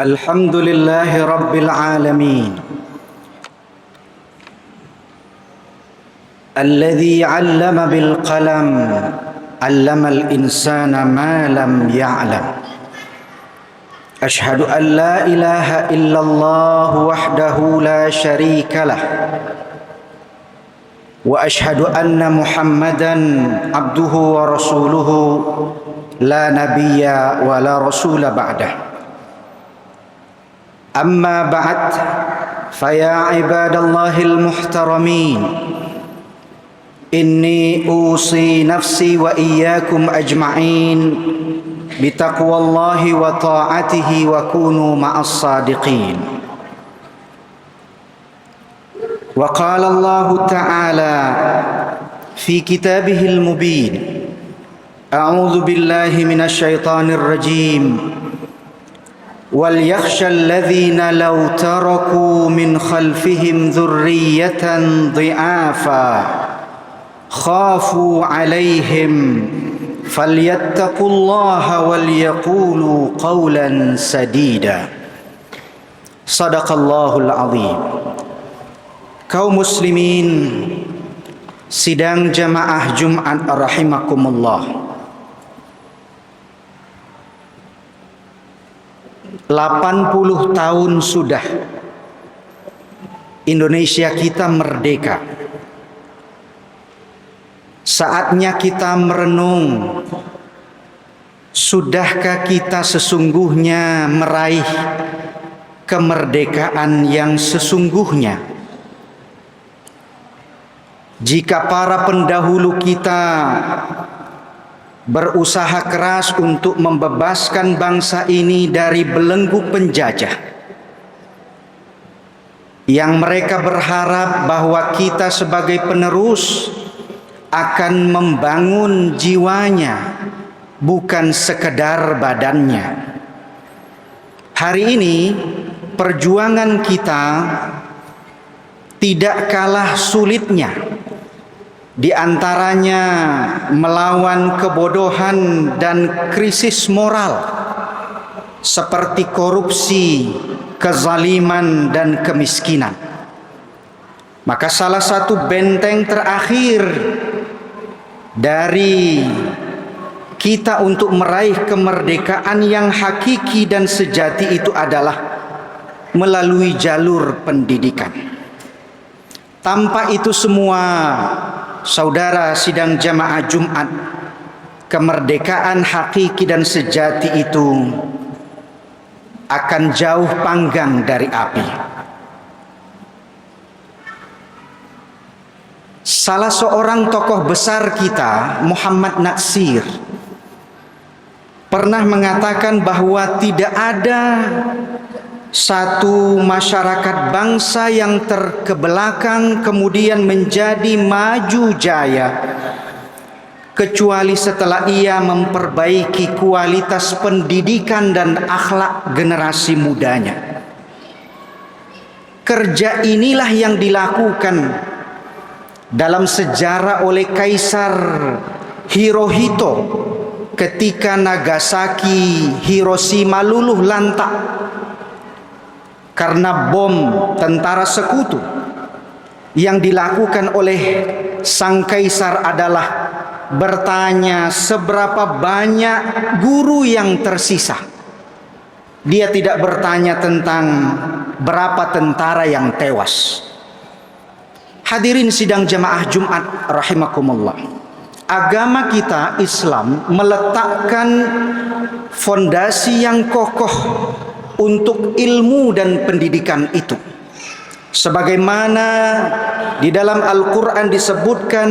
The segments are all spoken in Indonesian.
الحمد لله رب العالمين الذي علم بالقلم علم الإنسان ما لم يعلم أشهد أن لا إله إلا الله وحده لا شريك له وأشهد أن محمدا عبده ورسوله لا نبي ولا رسول بعده أما بعد فيا عباد الله المحترمين إني أوصي نفسي وإياكم أجمعين بتقوى الله وطاعته وكونوا مع الصادقين. وقال الله تعالى في كتابه المبين أعوذ بالله من الشيطان الرجيم وليخشى الذين لو تركوا من خلفهم ذرية ضعافا خافوا عليهم فليتقوا الله وليقولوا قولا سديدا. صدق الله العظيم. Kaum muslimin sidang jamaah Jumat rahimakumullah. 80 tahun sudah Indonesia kita merdeka. Saatnya kita merenung, sudahkah kita sesungguhnya meraih kemerdekaan yang sesungguhnya? Jika para pendahulu kita berusaha keras untuk membebaskan bangsa ini dari belenggu penjajah, yang mereka berharap bahwa kita sebagai penerus akan membangun jiwanya, bukan sekedar badannya. Hari ini perjuangan kita tidak kalah sulitnya. Di antaranya melawan kebodohan dan krisis moral seperti korupsi, kezaliman dan kemiskinan. Maka salah satu benteng terakhir dari kita untuk meraih kemerdekaan yang hakiki dan sejati itu adalah melalui jalur pendidikan. Tanpa itu semua, saudara sidang jamaah Jumat, kemerdekaan hakiki dan sejati itu akan jauh panggang dari api. Salah seorang tokoh besar kita, Muhammad Natsir, pernah mengatakan bahwa tidak ada satu masyarakat bangsa yang terkebelakang kemudian menjadi maju jaya kecuali setelah ia memperbaiki kualitas pendidikan dan akhlak generasi mudanya. Kerja inilah yang dilakukan dalam sejarah oleh Kaisar Hirohito ketika Nagasaki, Hiroshima luluh lantak karena bom tentara sekutu. Yang dilakukan oleh sang kaisar adalah bertanya seberapa banyak guru yang tersisa. Dia tidak bertanya tentang berapa tentara yang tewas. Hadirin sidang jamaah Jumat rahimakumullah. Agama kita Islam meletakkan fondasi yang kokoh untuk ilmu dan pendidikan itu. Sebagaimana di dalam Al-Quran disebutkan,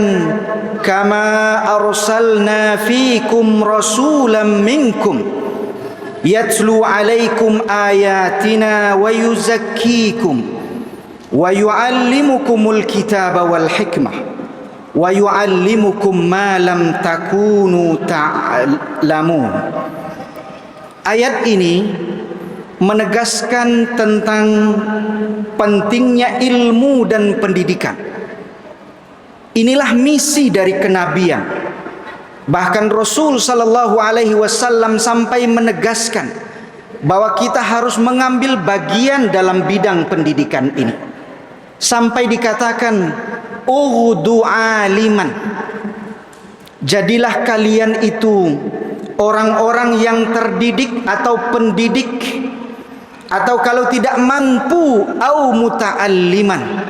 kama arsalna fikum rasulam minkum yatlu alaikum ayatina wa yuzakkikum wa yuallimukumul kitaba wal hikmah wa yuallimukum ma lam takunu ta'lamun. Ayat ini menegaskan tentang pentingnya ilmu dan pendidikan. Inilah misi dari kenabian. Bahkan Rasul sallallahu alaihi wasallam sampai menegaskan bahwa kita harus mengambil bagian dalam bidang pendidikan ini. Sampai dikatakan ughdu aliman, jadilah kalian itu orang-orang yang terdidik atau pendidik, atau kalau tidak mampu au muta'alliman,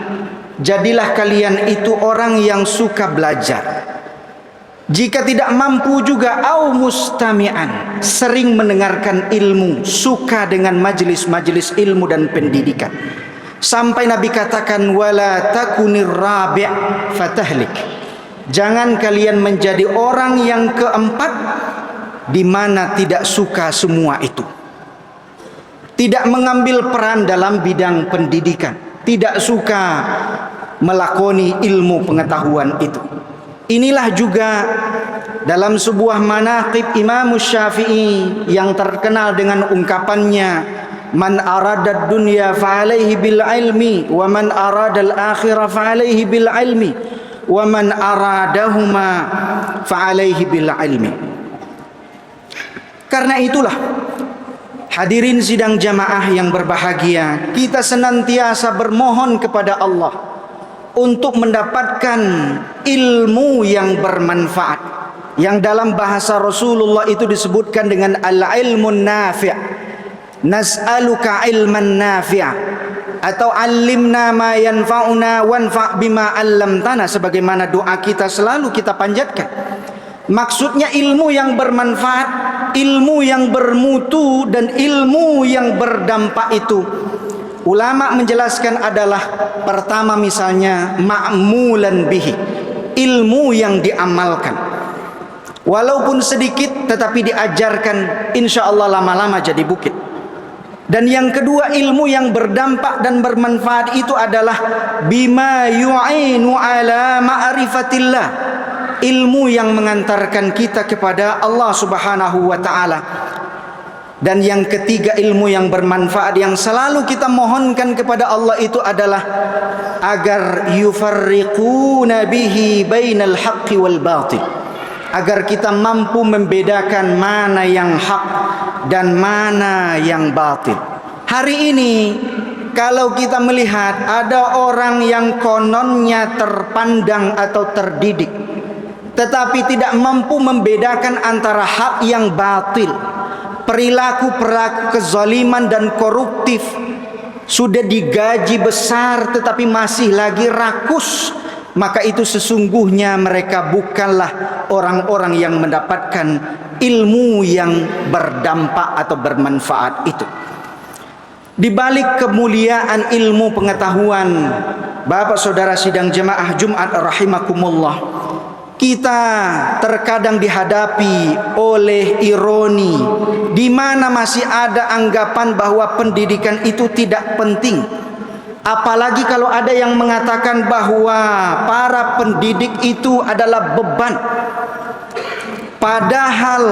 jadilah kalian itu orang yang suka belajar. Jika tidak mampu juga au mustami'an, sering mendengarkan ilmu, suka dengan majelis-majelis ilmu dan pendidikan. Sampai Nabi katakan wala takunir rabi' fatahlik, jangan kalian menjadi orang yang keempat di mana tidak suka semua itu, tidak mengambil peran dalam bidang pendidikan, tidak suka melakoni ilmu pengetahuan itu. Inilah juga dalam sebuah manaqib Imam Syafi'i yang terkenal dengan ungkapannya, man arada dunya fa'alaihi bil ilmi wa man arada al akhirah fa'alaihi bil ilmi wa man aradahuma fa'alaihi bil ilmi. Karena itulah hadirin sidang jamaah yang berbahagia, kita senantiasa bermohon kepada Allah untuk mendapatkan ilmu yang bermanfaat, yang dalam bahasa Rasulullah itu disebutkan dengan al-ilmun nafi'. Nas'aluka ilman nafi'a, atau alimna ma yanfa'una wanfa' bima 'allamtana, sebagaimana doa kita selalu kita panjatkan. Maksudnya ilmu yang bermanfaat, ilmu yang bermutu, dan ilmu yang berdampak itu ulama menjelaskan adalah pertama misalnya ma'mulan bihi, ilmu yang diamalkan walaupun sedikit tetapi diajarkan, insya Allah lama-lama jadi bukit. Dan yang kedua, ilmu yang berdampak dan bermanfaat itu adalah bima yu'inu ala ma'rifatillah, ilmu yang mengantarkan kita kepada Allah Subhanahu wa ta'ala. Dan yang ketiga, ilmu yang bermanfaat yang selalu kita mohonkan kepada Allah itu adalah agar yufarriquna bihi bainal haqqi wal batil, agar kita mampu membedakan mana yang hak dan mana yang batil. Hari ini kalau kita melihat ada orang yang kononnya terpandang atau terdidik, tetapi tidak mampu membedakan antara hak yang batil, perilaku kezaliman dan koruptif, sudah digaji besar tetapi masih lagi rakus, maka itu sesungguhnya mereka bukanlah orang-orang yang mendapatkan ilmu yang berdampak atau bermanfaat itu. Di balik kemuliaan ilmu pengetahuan, Bapak Saudara sidang jemaah Jumat rahimakumullah, kita terkadang dihadapi oleh ironi di mana masih ada anggapan bahwa pendidikan itu tidak penting. Apalagi kalau ada yang mengatakan bahwa para pendidik itu adalah beban. Padahal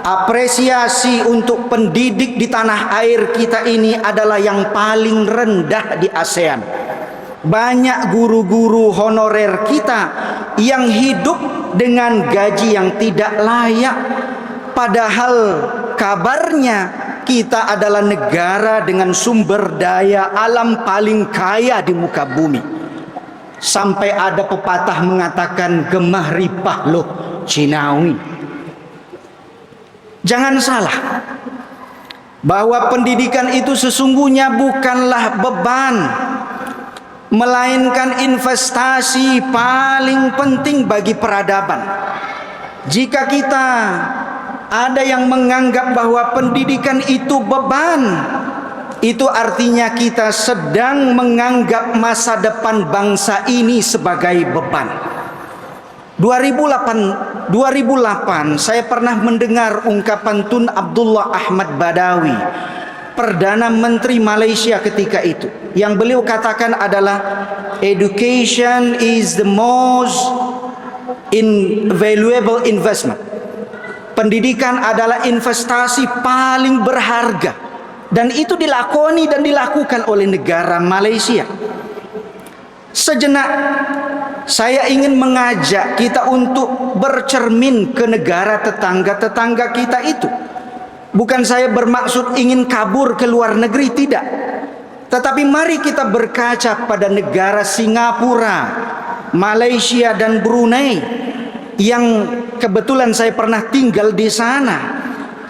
apresiasi untuk pendidik di tanah air kita ini adalah yang paling rendah di ASEAN. Banyak guru-guru honorer kita yang hidup dengan gaji yang tidak layak. Padahal kabarnya kita adalah negara dengan sumber daya alam paling kaya di muka bumi. Sampai ada pepatah mengatakan gemah ripah loh Cinawi. Jangan salah bahwa pendidikan itu sesungguhnya bukanlah beban, melainkan investasi paling penting bagi peradaban. Jika kita ada yang menganggap bahwa pendidikan itu beban, itu artinya kita sedang menganggap masa depan bangsa ini sebagai beban. 2008 saya pernah mendengar ungkapan Tun Abdullah Ahmad Badawi, Perdana Menteri Malaysia ketika itu, yang beliau katakan adalah education is the most invaluable investment. Pendidikan adalah investasi paling berharga, dan itu dilakoni dan dilakukan oleh negara Malaysia. Sejenak saya ingin mengajak kita untuk bercermin ke negara tetangga-tetangga kita itu. Bukan saya bermaksud ingin kabur ke luar negeri, tidak. Tetapi mari kita berkaca pada negara Singapura, Malaysia dan Brunei yang kebetulan saya pernah tinggal di sana.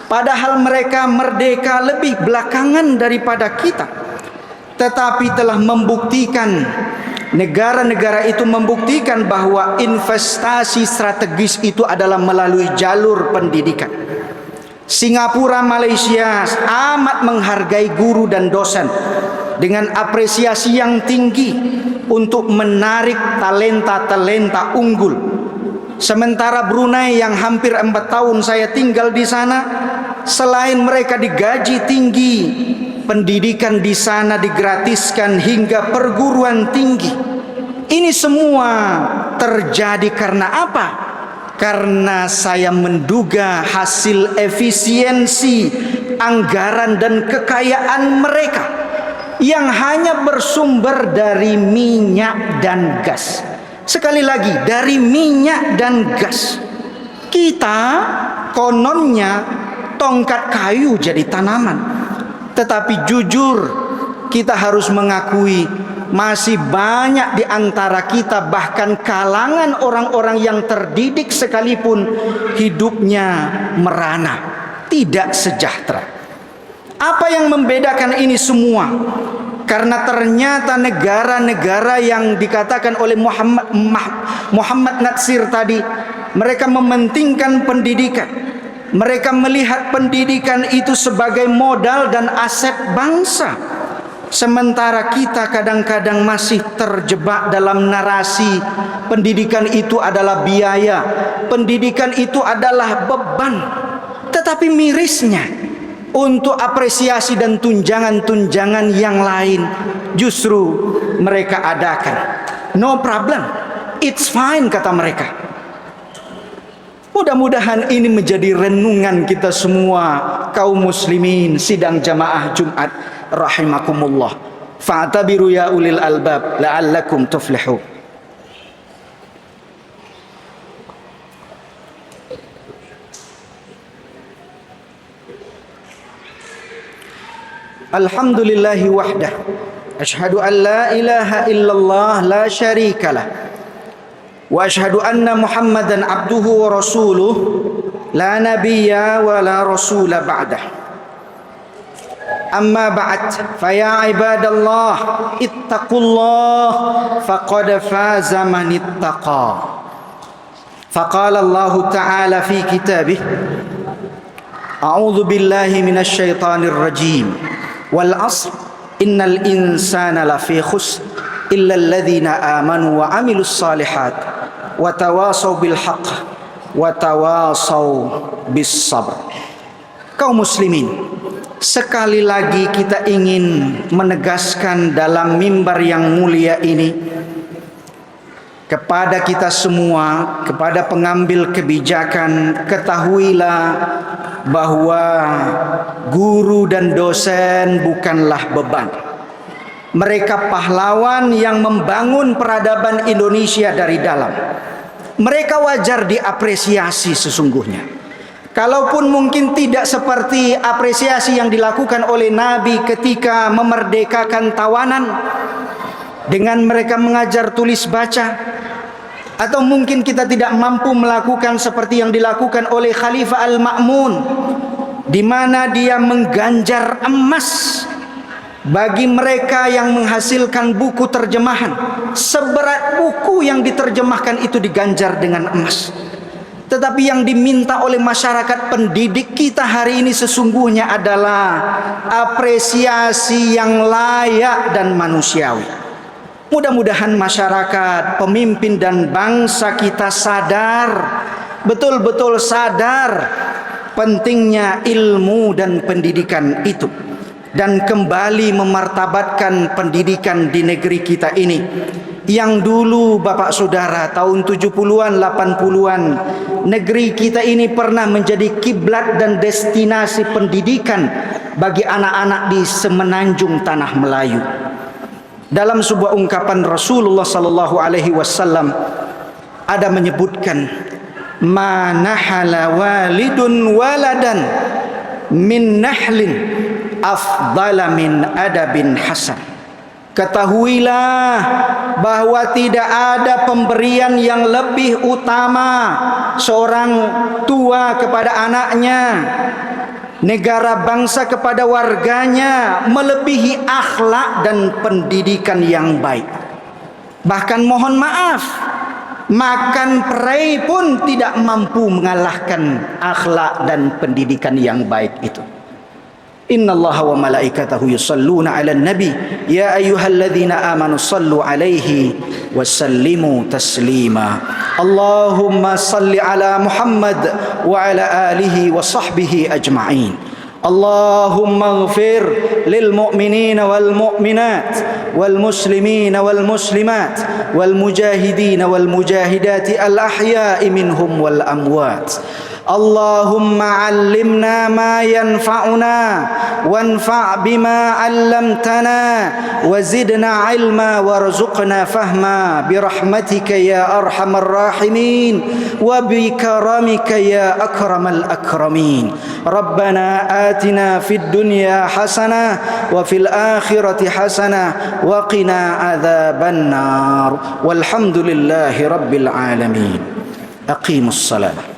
Padahal mereka merdeka lebih belakangan daripada kita. Tetapi telah membuktikan, negara-negara itu membuktikan bahwa investasi strategis itu adalah melalui jalur pendidikan. Singapura, Malaysia amat menghargai guru dan dosen dengan apresiasi yang tinggi untuk menarik talenta-talenta unggul. Sementara Brunei yang hampir 4 tahun saya tinggal di sana, selain mereka digaji tinggi, pendidikan di sana digratiskan hingga perguruan tinggi. Ini semua terjadi karena apa? Karena saya menduga hasil efisiensi anggaran dan kekayaan mereka yang hanya bersumber dari minyak dan gas. Sekali lagi, dari minyak dan gas. Kita kononnya tongkat kayu jadi tanaman. Tetapi jujur, kita harus mengakui masih banyak di antara kita, bahkan kalangan orang-orang yang terdidik sekalipun, hidupnya merana, tidak sejahtera. Apa yang membedakan ini semua? Karena ternyata negara-negara yang dikatakan oleh Muhammad Natsir tadi, mereka mementingkan pendidikan. Mereka melihat pendidikan itu sebagai modal dan aset bangsa. Sementara kita kadang-kadang masih terjebak dalam narasi pendidikan itu adalah biaya, pendidikan itu adalah beban. Tetapi mirisnya, untuk apresiasi dan tunjangan-tunjangan yang lain justru mereka adakan. No problem, it's fine, kata mereka. Mudah-mudahan ini menjadi renungan kita semua kaum muslimin sidang jamaah Jumat rahimakumullah. Fa'tabiru ya ulil albab la'allakum tuflihun. Alhamdulillahi wahdah, ashhadu an la ilaha illallah la syarikalah, wa ashhadu anna Muhammadan abduhu wa rasuluh, la nabiyya wa la rasula ba'dah. Amma ba'd, fa ya ibadallah ittaqullah faqad faza man ittaqa. Faqala Allah ta'ala fi kitabih, a'udzu billahi minasy syaithanir rajim. Wal 'asr innal insana lafi khusr illa alladhina amanu wa 'amilus shalihat wa tawasaw bil haqq wa tawasaw bis sabr. Kaum muslimin, sekali lagi kita ingin menegaskan dalam mimbar yang mulia ini kepada kita semua, kepada pengambil kebijakan, ketahuilah bahwa guru dan dosen bukanlah beban. Mereka pahlawan yang membangun peradaban Indonesia dari dalam. Mereka wajar diapresiasi sesungguhnya. Kalaupun mungkin tidak seperti apresiasi yang dilakukan oleh Nabi ketika memerdekakan tawanan dengan mereka mengajar tulis baca, atau mungkin kita tidak mampu melakukan seperti yang dilakukan oleh Khalifah Al-Ma'mun, di mana dia mengganjar emas bagi mereka yang menghasilkan buku terjemahan. Seberat buku yang diterjemahkan itu diganjar dengan emas. Tetapi yang diminta oleh masyarakat pendidik kita hari ini sesungguhnya adalah apresiasi yang layak dan manusiawi. Mudah-mudahan masyarakat, pemimpin dan bangsa kita sadar, betul-betul sadar pentingnya ilmu dan pendidikan itu, dan kembali memartabatkan pendidikan di negeri kita ini yang dulu Bapak Saudara tahun 70-an 80-an negeri kita ini pernah menjadi kiblat dan destinasi pendidikan bagi anak-anak di semenanjung tanah Melayu. Dalam sebuah ungkapan Rasulullah sallallahu alaihi wasallam ada menyebutkan, "Manahala walidun waladan min nahlin afdala min adabin hasan. Ketahuilah bahwa tidak ada pemberian yang lebih utama seorang tua kepada anaknya, negara bangsa kepada warganya, melebihi akhlak dan pendidikan yang baik. Bahkan mohon maaf, makan perai pun tidak mampu mengalahkan akhlak dan pendidikan yang baik itu. Innallaha wa malaikatahu yusalluna 'alan nabi ya ayyuhalladzina amanu sallu 'alaihi wa sallimu taslima. Allahumma salli 'ala Muhammad wa 'ala alihi wa sahbihi ajma'in. Allahumma ighfir lil mu'minina wal mu'minat wal muslimina wal muslimat wal mujahidina wal mujahidati al ahya'i minhum wal amwat. Allahumma 'allimna ma yanfa'una wanfa' bima 'allamtana wa zidna 'ilma warzuqna fahma birahmatika ya arhamar rahimin wa bikaramika ya akramal akramin. Rabbana atina fid dunya hasanah wa fil akhirati hasanah wa qina adzabannar. Walhamdulillahi rabbil alamin. Aqimus salat.